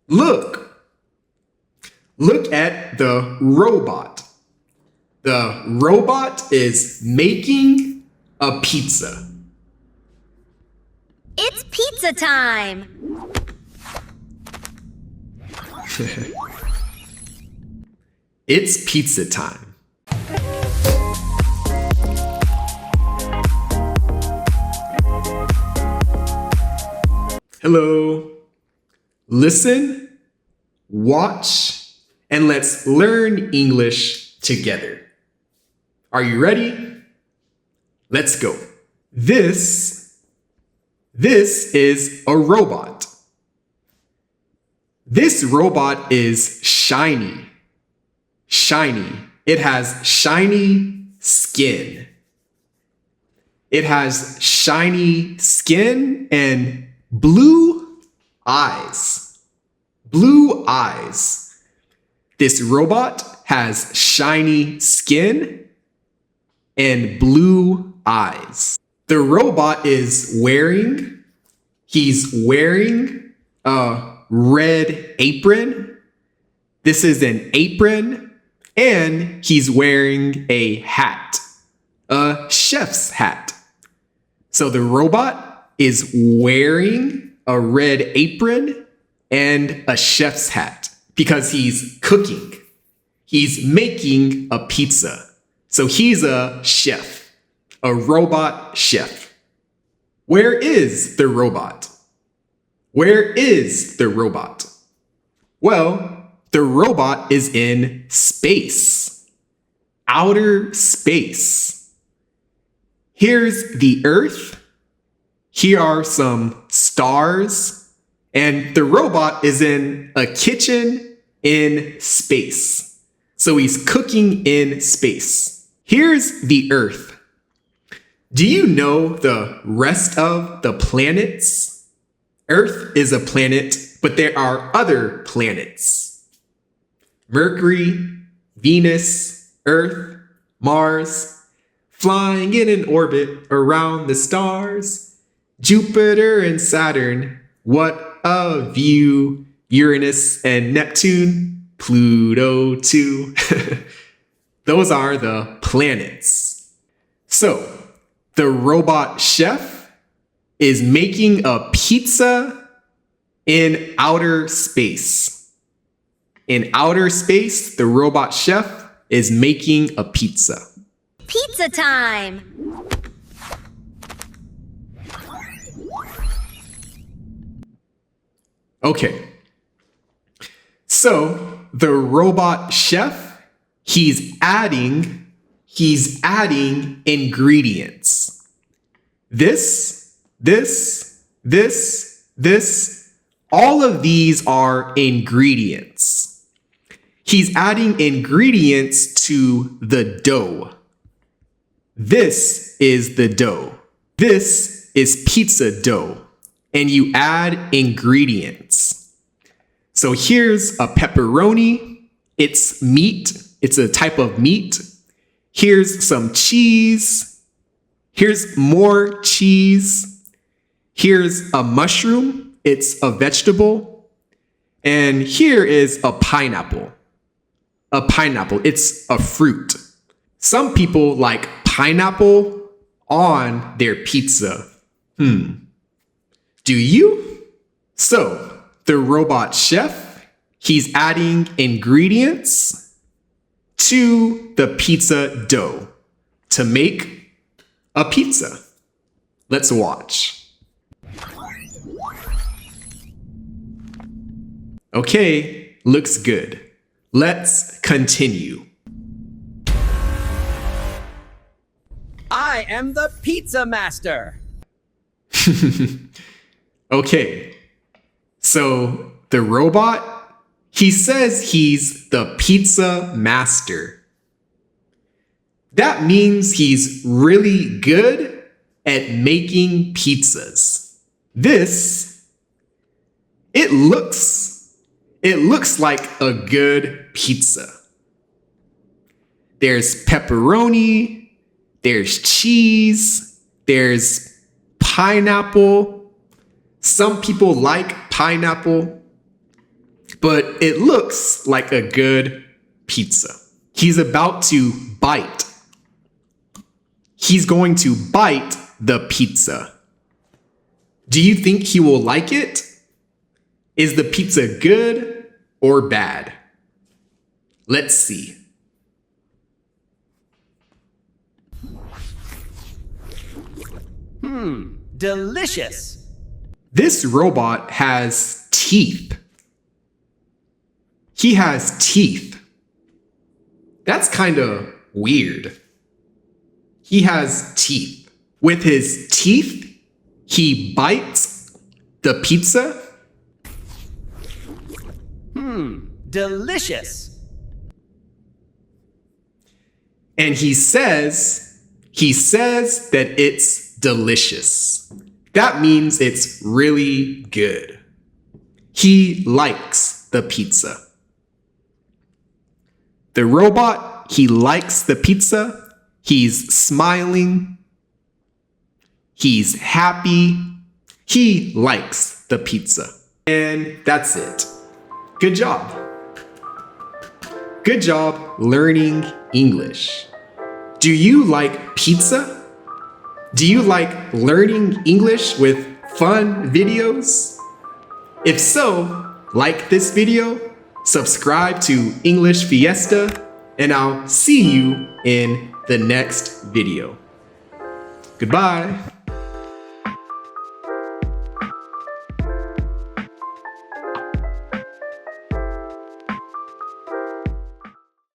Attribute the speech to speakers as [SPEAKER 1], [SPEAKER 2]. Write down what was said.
[SPEAKER 1] Look, look at the robot. The robot is making a pizza.
[SPEAKER 2] It's pizza time!
[SPEAKER 1] It's pizza time. Hello. Listen, watch, and let's learn English together. Are you ready? Let's go. This is a robot. This robot is shiny. Shiny. It has shiny skin. It has shiny skin and blue eyes. Blue eyes. This robot has shiny skin and blue eyes. The robot is wearing a red apron. This is an apron, and he's wearing a hat, a chef's hat. So the robot is wearing a red apron and a chef's hat because he's cooking. He's making a pizza. So he's a chef, a robot chef. Where is the robot? Where is the robot? Well, the robot is in space, outer space. Here's the Earth. Here are some stars, and the robot is in a kitchen in space. So he's cooking in space. Here's the Earth. Do you know the rest of the planets? Earth is a planet, but there are other planets. Mercury, Venus, Earth, Mars, flying in an orbit around the stars. Jupiter and Saturn, what a view. Uranus and Neptune, Pluto too. Those are the planets. So, the robot chef is making a pizza in outer space. In outer space, the robot chef is making a pizza.
[SPEAKER 2] Pizza time!
[SPEAKER 1] Okay. So, the robot chef, he's adding ingredients. This, all of these are ingredients. He's adding ingredients to the dough. This is the dough. This is pizza dough. And you add ingredients. So here's a pepperoni. It's meat. It's a type of meat. Here's some cheese. Here's more cheese. Here's a mushroom. It's a vegetable. And here is a pineapple. A pineapple. It's a fruit. Some people like pineapple on their pizza. Do you? So, the robot chef, he's adding ingredients to the pizza dough to make a pizza. Let's watch. Okay, looks good. Let's continue.
[SPEAKER 3] I am the pizza master.
[SPEAKER 1] Okay, so the robot, he says he's the pizza master. That means he's really good at making pizzas. It looks like a good pizza. There's pepperoni, there's cheese, there's pineapple. Some people like pineapple. but it looks like a good pizza. He's about to bite. He's going to bite the pizza. Do you think he will like it? Is the pizza good or bad? Let's see.
[SPEAKER 3] Delicious.
[SPEAKER 1] This robot has teeth. He has teeth. That's kind of weird. He has teeth. With his teeth, he bites the pizza.
[SPEAKER 3] Delicious.
[SPEAKER 1] And he says that it's delicious. That means it's really good. He likes the pizza. The robot, he likes the pizza. He's smiling. He's happy. He likes the pizza. And that's it. Good job. Good job learning English. Do you like pizza? Do you like learning English with fun videos? If so, like this video, subscribe to English Fiesta, and I'll see you in the next video. Goodbye.